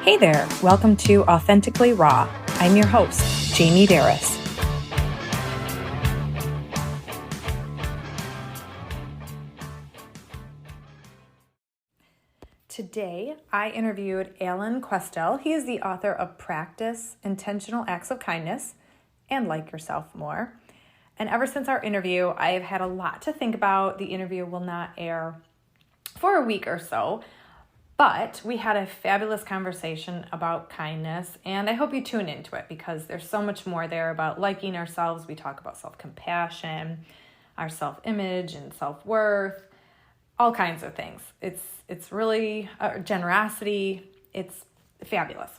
Hey there, welcome to Authentically Raw. I'm your host, Jamie Berris. Today, I interviewed Alan Questal. He is the author of Practice Intentional Acts of Kindness and Like Yourself More. And ever since our interview, I have had a lot to think about. The interview will not air for a week or so, but we had a fabulous conversation about kindness, and I hope you tune into it because there's so much more there about liking ourselves. We talk about self-compassion, our self-image and self-worth, all kinds of things. It's really generosity. It's fabulous.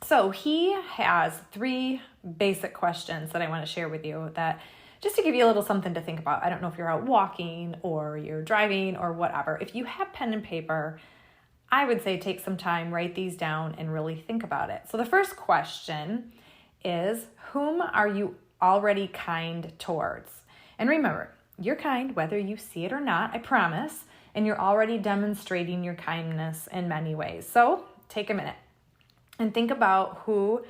So he has 3 basic questions that I want to share with you that just to give you a little something to think about. I don't know if you're out walking or you're driving or whatever. If you have pen and paper, I would say take some time, write these down, and really think about it. So the first question is, whom are you already kind towards? And remember, you're kind whether you see it or not, I promise, and you're already demonstrating your kindness in many ways. So take a minute and think about who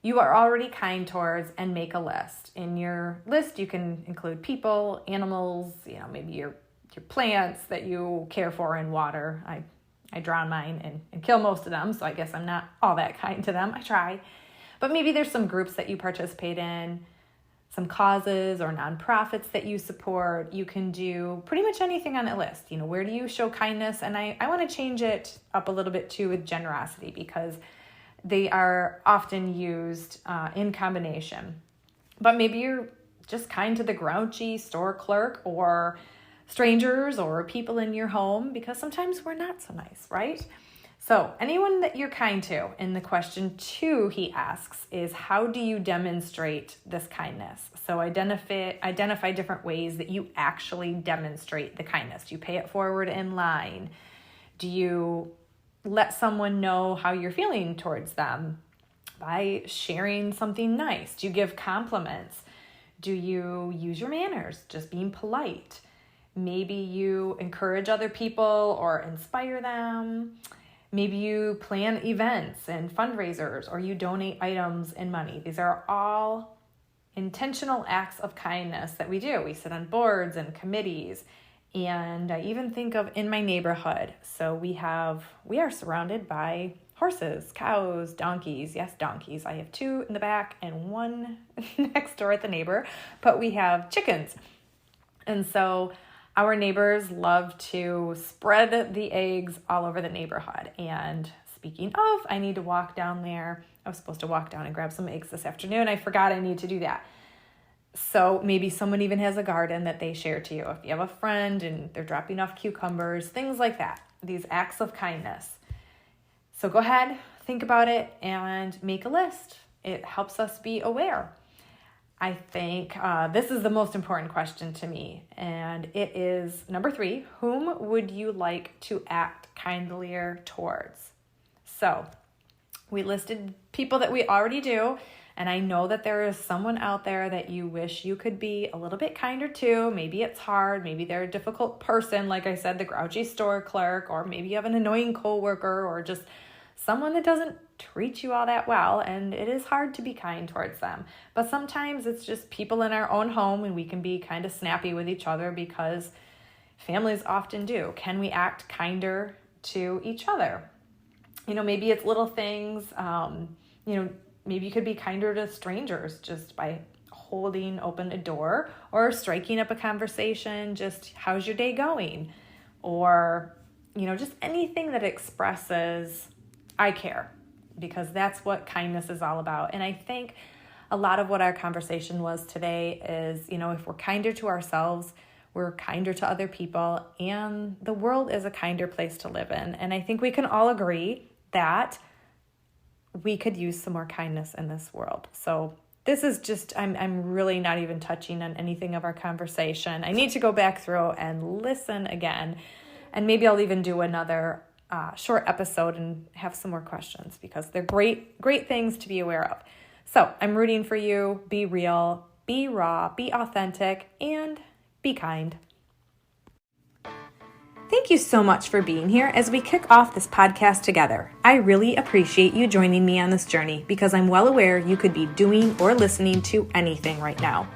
you are already kind towards and make a list. In your list, you can include people, animals, maybe your plants that you care for and water. I drown mine and kill most of them, so I guess I'm not all that kind to them. I try. But maybe there's some groups that you participate in, some causes or nonprofits that you support. You can do pretty much anything on that list. Where do you show kindness? And I want to change it up a little bit too with generosity because they are often used in combination. But maybe you're just kind to the grouchy store clerk or strangers or people in your home, because sometimes we're not so nice, right? So anyone that you're kind to. And the question 2 he asks is, how do you demonstrate this kindness? So identify different ways that you actually demonstrate the kindness. Do you pay it forward in line? Do you let someone know how you're feeling towards them by sharing something nice? Do you give compliments? Do you use your manners, just being polite? Maybe you encourage other people or inspire them. Maybe you plan events and fundraisers, or you donate items and money. These are all intentional acts of kindness that we do. We sit on boards and committees. And I even think of in my neighborhood. So we are surrounded by horses, cows, donkeys. Yes, donkeys. I have 2 in the back and 1 next door at the neighbor. But we have chickens. And so our neighbors love to spread the eggs all over the neighborhood. And speaking of, I need to walk down there. I was supposed to walk down and grab some eggs this afternoon. I forgot I need to do that. So maybe someone even has a garden that they share to you. If you have a friend and they're dropping off cucumbers, things like that. These acts of kindness. So go ahead, think about it, and make a list. It helps us be aware. I think this is the most important question to me, and it is number 3, whom would you like to act kindlier towards? So we listed people that we already do, and I know that there is someone out there that you wish you could be a little bit kinder to. Maybe it's hard. Maybe they're a difficult person, like I said, the grouchy store clerk, or maybe you have an annoying coworker, or just someone that doesn't treat you all that well, and it is hard to be kind towards them. But sometimes it's just people in our own home, and we can be kind of snappy with each other because families often do. Can we act kinder to each other? Maybe it's little things. Maybe you could be kinder to strangers just by holding open a door or striking up a conversation. Just, how's your day going? Or, just anything that expresses I care, because that's what kindness is all about. And I think a lot of what our conversation was today is, if we're kinder to ourselves, we're kinder to other people, and the world is a kinder place to live in. And I think we can all agree that we could use some more kindness in this world. So this is just, I'm really not even touching on anything of our conversation. I need to go back through and listen again, and maybe I'll even do another short episode and have some more questions, because they're great things to be aware of. So I'm rooting for you. Be real, be raw, be authentic, and be kind. Thank you so much for being here as we kick off this podcast together. I really appreciate you joining me on this journey because I'm well aware you could be doing or listening to anything right now.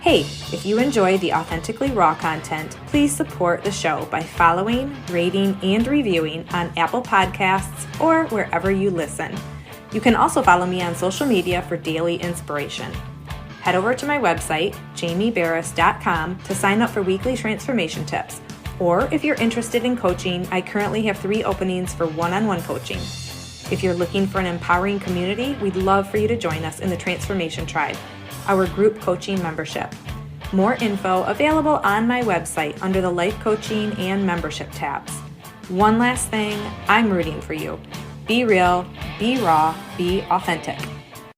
Hey, if you enjoy the Authentically Raw content, please support the show by following, rating, and reviewing on Apple Podcasts or wherever you listen. You can also follow me on social media for daily inspiration. Head over to my website, jamieberris.com, to sign up for weekly transformation tips. Or if you're interested in coaching, I currently have 3 openings for one-on-one coaching. If you're looking for an empowering community, we'd love for you to join us in the Transformation Tribe, our group coaching membership. More info available on my website under the Life Coaching and Membership tabs. One last thing, I'm rooting for you. Be real, be raw, be authentic.